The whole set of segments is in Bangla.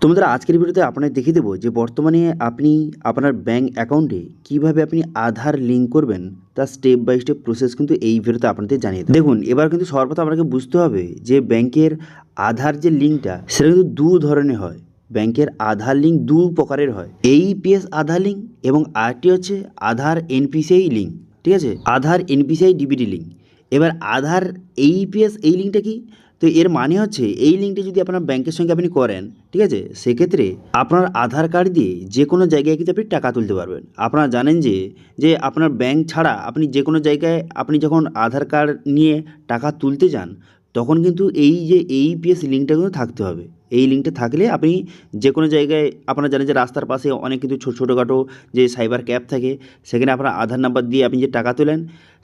তোমাদের আজকের ভিডিওতে আপনাদের দেখিয়ে দেবো যে বর্তমানে আপনি আপনার ব্যাঙ্ক অ্যাকাউন্টে কিভাবে আপনি আধার লিঙ্ক করবেন তার স্টেপ বাই স্টেপ প্রসেস কিন্তু এই ভিডিওতে আপনাদের জানিয়ে দেবো। দেখুন, এবার কিন্তু সর্বপ্রথম আপনাকে বুঝতে হবে যে ব্যাংকের আধার যে লিঙ্কটা সেটা কিন্তু দু ধরনের হয়। ব্যাংকের আধার লিঙ্ক দু প্রকারের হয়, এইপিএস আধার লিঙ্ক এবং আরটি হচ্ছে আধার এনপিসিআই লিঙ্ক। ঠিক আছে, আধার এনপিসিআই ডিবিটি লিঙ্ক। এবার আধার এইপিএস এই লিঙ্কটা কি? তো এর মানে হচ্ছে এই লিঙ্কটা যদি আপনার ব্যাংকের সঙ্গে আপনি করেন, ঠিক আছে, সেক্ষেত্রে আপনার আধার কার্ড দিয়ে যে কোনো জায়গায় কিন্তু আপনি টাকা তুলতে পারবেন। আপনারা জানেন যে যে আপনার ব্যাংক ছাড়া আপনি যে কোনো জায়গায় আপনি যখন আধার কার্ড নিয়ে টাকা তুলতে যান তখন কিন্তু এই যে এইপিএস লিঙ্কটা কিন্তু থাকতে হবে। এই লিঙ্কটা থাকলে আপনি যে কোনো জায়গায়, আপনারা জানেন যে রাস্তার পাশে অনেক কিন্তু ছোটোখাটো যে সাইবার ক্যাফ থাকে, সেখানে আপনার আধার নাম্বার দিয়ে আপনি যে টাকা তোলেন,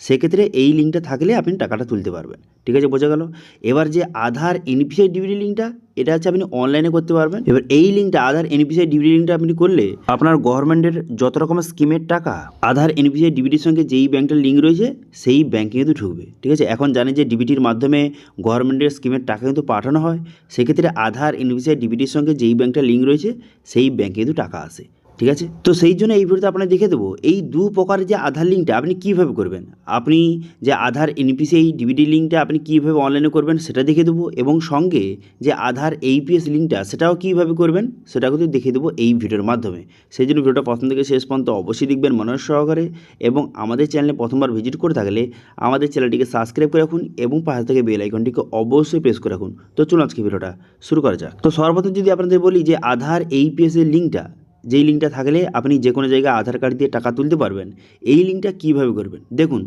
সেক্ষেত্রে এই লিঙ্কটা থাকলে আপনি টাকাটা তুলতে পারবেন। ঠিক আছে, বোঝা গেল। এবার যে আধার এনপিসিআই ডিবিটি লিঙ্কটা, এটা হচ্ছে আপনি অনলাইনে করতে পারবেন। এবার এই লিঙ্কটা আধার এনপিসিআই ডিবিটি লিঙ্কটা আপনি করলে আপনার গভর্নমেন্টের যত রকমের স্কিমের টাকা আধার এনপিসিআই ডিবিটির সঙ্গে যেই ব্যাংকটার লিঙ্ক রয়েছে সেই ব্যাংকে কিন্তু ঢুকবে। ঠিক আছে, এখন জানেন যে ডিবিটির মাধ্যমে গভর্নমেন্টের স্কিমের টাকা কিন্তু পাঠানো হয়, সেক্ষেত্রে আধার এনপিসিআই ডিবিটির সঙ্গে যেই ব্যাংকটার লিঙ্ক রয়েছে সেই ব্যাংকে কিন্তু টাকা আসে। ঠিক আছে, তো সেই জন্য এই ভিডিওতে আপনাকে দেখে দেবো এই দু প্রকারের যে আধার লিঙ্কটা আপনি কীভাবে করবেন। আপনি যে আধার এনপিসিআই ডিবিটি লিঙ্কটা আপনি কীভাবে অনলাইনে করবেন সেটা দেখে দেবো, এবং সঙ্গে যে আধার এইপিএস লিঙ্কটা সেটাও কীভাবে করবেন সেটা কিন্তু দেখিয়ে দেবো এই ভিডিওর মাধ্যমে। সেই জন্য ভিডিওটা প্রথম থেকে শেষ পর্যন্ত অবশ্যই দেখবেন মনোযোগ সহকারে, এবং আমাদের চ্যানেলে প্রথমবার ভিজিট করে থাকলে আমাদের চ্যানেলটিকে সাবস্ক্রাইব করে রাখুন এবং পাশে থেকে বেল আইকনটিকে অবশ্যই প্রেস করে রাখুন। তো চলুন আজকে ভিডিওটা শুরু করা যাক। তো সর্বপ্রথম যদি আপনাদের বলি যে আধার এইপিএস এর লিঙ্কটা, যেই লিঙ্কটা থাকলে আপনি যে কোনো জায়গায় আধার কার্ড দিয়ে টাকা তুলতে পারবেন, এই লিঙ্কটা কীভাবে করবেন দেখুন।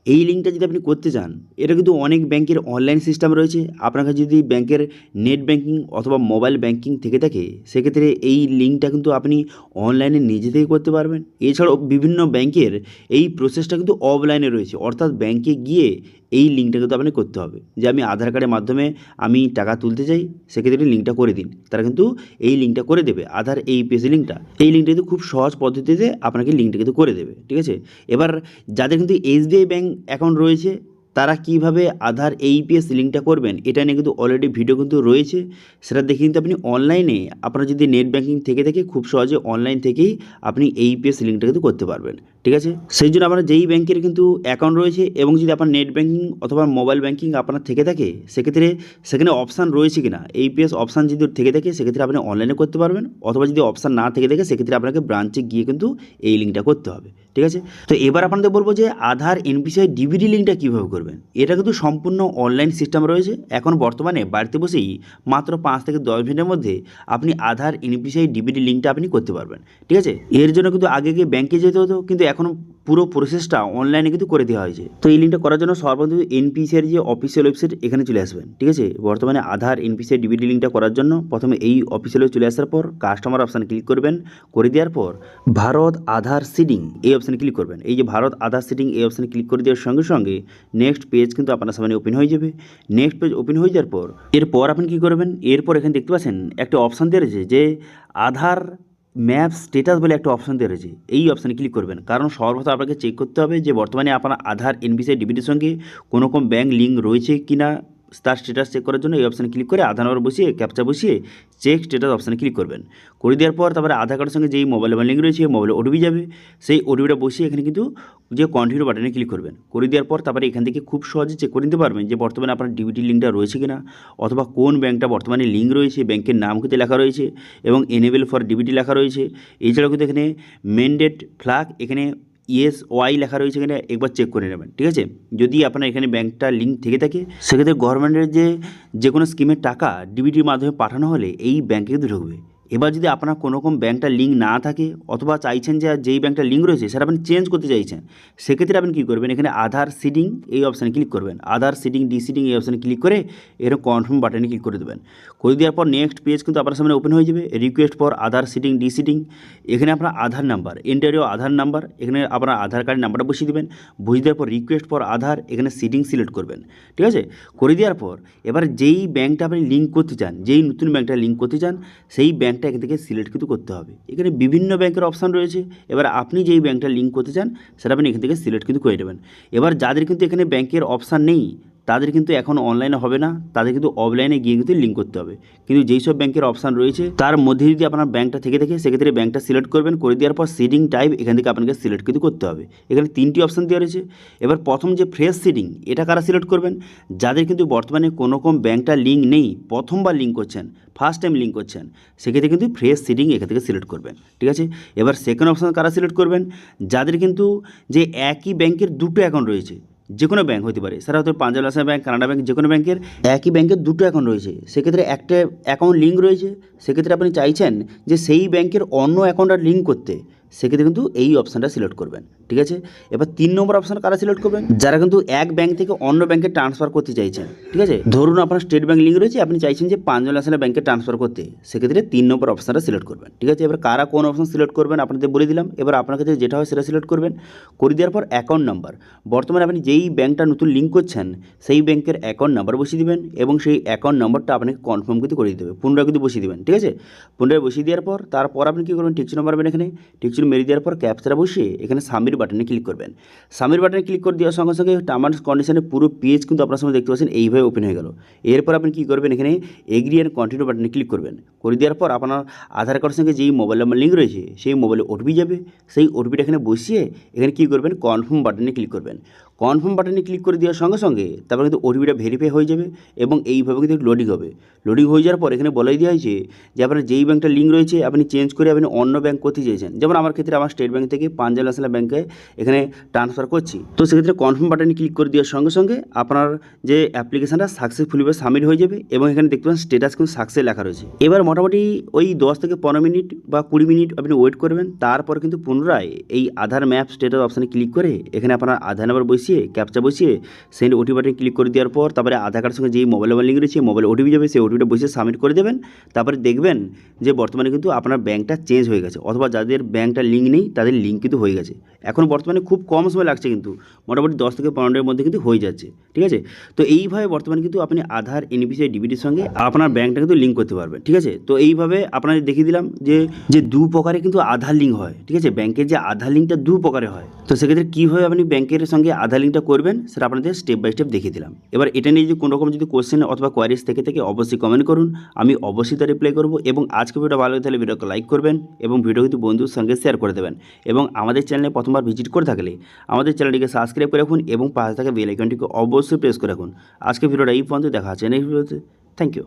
এই লিঙ্কটা যদি আপনি করতে চান, এটা কিন্তু অনেক ব্যাংকের অনলাইন সিস্টেম রয়েছে। আপনার কাছে যদি ব্যাংকের নেট ব্যাংকিং অথবা মোবাইল ব্যাংকিং থেকে থাকে, সেক্ষেত্রে এই লিঙ্কটা কিন্তু আপনি অনলাইনে নিজে থেকে করতে পারবেন। এছাড়াও বিভিন্ন ব্যাংকের এই প্রসেসটা কিন্তু অফলাইনে রয়েছে, অর্থাৎ ব্যাংকে গিয়ে এই লিঙ্কটা কিন্তু আপনি করতে হবে। যে আমি আধার কার্ডের মাধ্যমে আমি টাকা তুলতে চাই, সেক্ষেত্রে লিঙ্কটা করে দিন, তারা কিন্তু এই লিঙ্কটা করে দেবে। আধার এইপিএস লিঙ্কটা, এই লিঙ্কটা কিন্তু খুব সহজ পদ্ধতিতে আপনাকে লিঙ্কটা কিন্তু করে দেবে। ঠিক আছে, এবার যাদের কিন্তু এসবিআই ব্যাংক অ্যাকাউন্ট রয়েছে তারা কিভাবে আধার এইপিএস লিঙ্কটা করবেন এটা নিয়ে কিন্তু অলরেডি ভিডিও কিন্তু রয়েছে, সেটা দেখে কিন্তু আপনি অনলাইনে, আপনার যদি নেট ব্যাঙ্কিং থেকে থাকে, খুব সহজে অনলাইন থেকেই আপনি এইপিএস লিঙ্কটা কিন্তু করতে পারবেন। ঠিক আছে, সেই জন্য আপনার যেই ব্যাংকের কিন্তু অ্যাকাউন্ট রয়েছে এবং যদি আপনার নেট ব্যাঙ্কিং অথবা মোবাইল ব্যাঙ্কিং আপনার থেকে থাকে, সেক্ষেত্রে সেখানে অপশান রয়েছে কিনা, এইপিএস অপশান যদি থেকে থাকে সেক্ষেত্রে আপনি অনলাইনে করতে পারবেন, অথবা যদি অপশান না থেকে থাকে সেক্ষেত্রে আপনাকে ব্রাঞ্চে গিয়ে কিন্তু এই লিঙ্কটা করতে হবে। ঠিক আছে, তো এবার আপনাদের বলবো যে আধার এনপিসিআই ডিবিটি লিঙ্কটা কীভাবে করবেন। এটা কিন্তু সম্পূর্ণ অনলাইন সিস্টেম রয়েছে। এখন বর্তমানে বাড়িতে বসেই মাত্র 5 থেকে 10 মিনিটের মধ্যে আপনি আধার এনপিসিআই ডিবিটি লিঙ্কটা আপনি করতে পারবেন। ঠিক আছে, এর জন্য কিন্তু আগে গিয়ে ব্যাংকে যেতে হতো, কিন্তু এখন পুরো প্রসেসটা অনলাইনে কিন্তু করে দেওয়া হয়েছে। তো এই লিঙ্কটা করার জন্য সর্বপ্রথম এনপিসিআই যে অফিসিয়াল ওয়েবসাইট এখানে চলে আসবেন। ঠিক আছে, বর্তমানে আধার এনপিসিআই ডিবিটি লিঙ্কটা করার জন্য প্রথমে এই অফিসিয়ালে চলে আসার পর কাস্টমার অপশানে ক্লিক করবেন। করে দেওয়ার পর ভারত আধার সিডিং এই অপশানে ক্লিক করবেন। এই যে ভারত আধার সিডিং এই অপশানে ক্লিক করে দেওয়ার সঙ্গে সঙ্গে নেক্সট পেজ কিন্তু আপনার সামনে ওপেন হয়ে যাবে। নেক্সট পেজ ওপেন হয়ে যাওয়ার পর এরপর আপনি কী করবেন, এরপর এখানে দেখতে পাচ্ছেন একটা অপশান দেওয়া রয়েছে যে আধার ম্যাপ স্ট্যাটাস বলে একটা অপশান দেওয়া রয়েছে, এই অপশানে ক্লিক করবেন। কারণ সর্বপ্রথম আপনাকে চেক করতে হবে যে বর্তমানে আপনার আধার এনপিসিআই ডিবিটির সঙ্গে কোনো রকম ব্যাঙ্ক লিঙ্ক রয়েছে কি না, তার স্ট্যাটাস চেক করার জন্য এই অপশানে ক্লিক করে আধার নম্বর বসিয়ে ক্যাপচা বসিয়ে চেক স্ট্যাটাস অপশানে ক্লিক করবেন। করে দেওয়ার পর তারপরে আধার কার্ডের সঙ্গে যেই মোবাইল লিঙ্ক রয়েছে মোবাইলে ওটিপি যাবে, সেই ওটিপিটা বসিয়ে এখানে কিন্তু যে কন্টিনিউ বাটনে ক্লিক করবেন। করে দেওয়ার পর তারপরে এখান থেকে খুব সহজে চেক করে নিতে পারবেন যে বর্তমানে আপনার ডিবিটি লিঙ্কটা রয়েছে কিনা, অথবা কোন ব্যাঙ্কটা বর্তমানে লিঙ্ক রয়েছে, ব্যাঙ্কের নাম কিন্তু লেখা রয়েছে এবং এনেবল ফর ডিবিটি লেখা রয়েছে। এছাড়াও কিন্তু এখানে মেনডেট ফ্ল্যাগ, এখানে ইয়েস ওয়াই লেখা রয়েছে, এখানে একবার চেক করে নেবেন। ঠিক আছে, যদি আপনার এখানে ব্যাঙ্কটা লিঙ্ক থেকে থাকে সেক্ষেত্রে গভর্নমেন্টের যে কোনো স্কিমের টাকা ডিবিটির মাধ্যমে পাঠানো হলে এই ব্যাঙ্কে কিন্তু ঢুকবে। এবার যদি আপনার কোনো রকম ব্যাঙ্কটা লিঙ্ক না থাকে, অথবা চাইছেন যে যেই ব্যাঙ্কটা লিঙ্ক রয়েছে সেটা আপনি চেঞ্জ করতে চাইছেন, সেক্ষেত্রে আপনি কী করবেন, এখানে আধার সিডিং এই অপশানে ক্লিক করবেন। আধার সিডিং ডিসিডিং এই অপশানে ক্লিক করে এরকম কনফার্ম বাটনে ক্লিক করে দেবেন। করে দেওয়ার পর নেক্সট পেজ কিন্তু আপনার সামনে ওপেন হয়ে যাবে। Request for Aadhaar seeding deseeding, এখানে আপনার Aadhaar number, enter your Aadhaar number, এখানে আপনার আধার কার্ডের নাম্বারটা বসিয়ে দেবেন। বসিয়ে দেওয়ার পর রিকোয়েস্ট ফর আধার, এখানে সিডিং সিলেক্ট করবেন। ঠিক আছে, করে দেওয়ার পর এবার যেই ব্যাঙ্কটা আপনি লিঙ্ক করতে চান, যেই নতুন ব্যাঙ্কটা লিঙ্ক করতে চান, সেই ব্যাঙ্কটা এখান থেকে সিলেক্ট কিন্তু করতে হবে। এখানে বিভিন্ন ব্যাঙ্কের অপশান রয়েছে, এবার আপনি যেই ব্যাঙ্কটা লিঙ্ক করতে চান সেটা আপনি এখান থেকে সিলেক্ট কিন্তু করে দেবেন। এবার যাদের কিন্তু এখানে ব্যাঙ্কের অপশান নেই তাদের কিন্তু এখন অনলাইনে হবে না, তাদের কিন্তু অফলাইনে গিয়ে কিন্তু লিঙ্ক করতে হবে। কিন্তু যেই সব ব্যাংকের অপশান রয়েছে তার মধ্যে যদি আপনার ব্যাংকটা থেকে থাকে সেক্ষেত্রে ব্যাংকটা সিলেক্ট করবেন, করে দেওয়ার পর সিডিং টাইপ এখান থেকে আপনাকে সিলেক্ট কিন্তু করতে হবে। এখানে 3টি অপশান দেওয়া রয়েছে। এবার প্রথম যে ফ্রেশ সিডিং, এটা কারা সিলেক্ট করবেন? যাদের কিন্তু বর্তমানে কোনো রকম ব্যাংকটা লিঙ্ক নেই, প্রথমবার লিঙ্ক করছেন, ফার্স্ট টাইম লিঙ্ক করছেন, সেক্ষেত্রে কিন্তু ফ্রেশ সিডিং এখান থেকে সিলেক্ট করবেন। ঠিক আছে, এবার সেকেন্ড অপশান কারা সিলেক্ট করবেন? যাদের কিন্তু যে একই ব্যাংকের দুটো অ্যাকাউন্ট রয়েছে, যে কোনো ব্যাংক হতে পারে, সেটা হয়তো Punjab national bank, Canada bank, যে কোনো ব্যাংকের একই ব্যাংকের দুটো অ্যাকাউন্ট রয়েছে, সেক্ষেত্রে একটা অ্যাকাউন্ট লিঙ্ক রয়েছে, সেক্ষেত্রে আপনি চাইছেন যে সেই ব্যাংকের অন্য অ্যাকাউন্টটা লিঙ্ক করতে, সেক্ষেত্রে কিন্তু এই অপশানটা সিলেক্ট করবেন। ঠিক আছে, এবার 3 নম্বর অপশান কারা সিলেক্ট করবেন? যারা কিন্তু এক ব্যাংক থেকে অন্য ব্যাংকে ট্রান্সফার করতে চাইছেন। ঠিক আছে, ধরুন আপনার স্টেট ব্যাংক লিঙ্ক রয়েছে, আপনি চাইছেন যে পাঞ্জাব ন্যাশনাল ব্যাংকে ট্রান্সফার করতে, সেক্ষেত্রে 3 নম্বর অপশানটা সিলেক্ট করবেন। ঠিক আছে, এবার কারা কোন অপশান সিলেক্ট করবেন আপনাদের বলে দিলাম। এবার আপনার কাছে যেটা হয় সেটা সিলেক্ট করবেন। করে দেওয়ার পর অ্যাকাউন্ট নাম্বার, বর্তমানে আপনি যেই ব্যাংকটা নতুন লিঙ্ক করছেন সেই ব্যাংকের অ্যাকাউন্ট নাম্বার বসিয়ে দিবেন এবং সেই অ্যাকাউন্ট নাম্বারটা আপনাকে কনফার্ম কিন্তু করে দিতে হবে, পুনরায় কিন্তু বসিয়ে দেবেন। ঠিক আছে, পুনরায় বসিয়ে দেওয়ার পর তারপর আপনি কী করবেন? টিকচিহ্ন মারবেন, এখানে টিকচিহ্ন মেরে দেওয়ার পর ক্যাপচাটা বসিয়ে এখানে সাবমিট বাটনে ক্লিক করবেন। সাবমিট বাটনে ক্লিক করে দেওয়ার সঙ্গে সঙ্গে টার্ম অ্যান্ড কন্ডিশনের পুরো পেজ কিন্তু আপনার সামনে দেখতে পাচ্ছেন এইভাবে ওপেন হয়ে গেল। এরপর আপনি কী করবেন? এখানে এগ্রি অ্যান্ড কন্টিনিউ বাটনে ক্লিক করবেন। করে দেওয়ার পর আপনার আধার কার্ডের সঙ্গে যেই মোবাইল নাম্বার লিঙ্ক রয়েছে সেই মোবাইলে ওটিপি যাবে, সেই ওটিপিটা এখানে বসিয়ে এখানে কী করবেন? কনফার্ম বাটনে ক্লিক করবেন। কনফার্ম বাটনে ক্লিক করে দেওয়ার সঙ্গে সঙ্গে তারপর কিন্তু ওটিপিটা ভেরিফাই হয়ে যাবে এবং এইভাবে কিন্তু লোডিং হবে। লোডিং হয়ে যাওয়ার পর এখানে বলাই দেওয়া হয়েছে যে আপনার যেই ব্যাংকটা লিঙ্ক রয়েছে আপনি চেঞ্জ করে আপনি অন্য ব্যাংক করতে চাইছেন। যেমন আমার ক্ষেত্রে আমার স্টেট ব্যাংক থেকে পাঞ্জাব ন্যাশনাল ব্যাংকে এখানে ট্রান্সফার করছি, তো সেক্ষেত্রে কনফার্ম বাটনে ক্লিক করে দেওয়ার সঙ্গে সঙ্গে আপনার যে অ্যাপ্লিকেশনটা সাকসেসফুলিভাবে সাবমিট হয়ে যাবে এবং এখানে দেখতে পাচ্ছেন স্ট্যাটাস কিন্তু সাকসেস লেখা রয়েছে। এবার মোটামুটি ওই 10 থেকে 15 মিনিট বা 20 মিনিট আপনি ওয়েট করবেন। তারপর কিন্তু পুনরায় এই আধার ম্যাপ স্ট্যাটাস অপশানে ক্লিক করে এখানে আপনার আধার নাম্বার বসিয়ে ক্যাপচা বসিয়ে সেন্ড ওটিপি বাটনে ক্লিক করে দেওয়ার পর তারপরে আধার কার্ডের সঙ্গে যেই মোবাইল নাম্বার লিঙ্ক রয়েছে মোবাইলে ওটিপি যাবে, সেই ওটিপিটা বসিয়ে সাবমিট করে দেবেন। তারপরে দেখবেন যে বর্তমানে কিন্তু আপনার ব্যাংকটা চেঞ্জ হয়ে গেছে, অথবা যাদের ব্যাংকটা লিঙ্ক নেই তাদের লিঙ্ক কিন্তু হয়ে গেছে। এখন বর্তমানে খুব কম সময় লাগছে, কিন্তু মোটামুটি 10 থেকে 15 মিনিটের মধ্যে কিন্তু হয়ে যাচ্ছে। ঠিক আছে, তো এইভাবে বর্তমানে কিন্তু আপনি আধার, এনপিসিআই, ডিবিটির সঙ্গে আপনার ব্যাংকটা কিন্তু লিঙ্ক করতে পারবেন। ঠিক আছে, তো এইভাবে আপনাদের দেখিয়ে দিলাম যে দু প্রকারে কিন্তু আধার লিঙ্ক হয়। ঠিক আছে, ব্যাংকের যে আধার লিঙ্কটা দু প্রকারে হয়, তো সেক্ষেত্রে কীভাবে আপনি ব্যাংকের সঙ্গে আধার লিঙ্কটা করবেন সেটা আপনাদের স্টেপ বাই স্টেপ দেখিয়ে দিলাম। এবার এটা নিয়ে যদি কোনো রকম যদি কোশ্চেন অথবা কোয়ারিজ থেকে অবশ্যই কমেন্ট করুন, আমি অবশ্যই তার রিপ্লাই করবো। এবং আজকে ভিডিওটা ভালো হয়ে থাকলে ভিডিওকে লাইক করবেন এবং ভিডিও কিন্তু বন্ধুর সঙ্গে শেয়ার করে দেবেন। এবং আমাদের চ্যানেলে প্রথমবার ভিজিট করে থাকলে আমাদের চ্যানেলটিকে সাবস্ক্রাইব করে রাখুন এবং পাশে থাকা বেল আইকনটিকে অবশ্যই প্রেস করে রাখুন। আজকে ভিডিওটা এই পর্যন্ত, দেখা আছে নেক্সট ভিডিওতে। Thank you.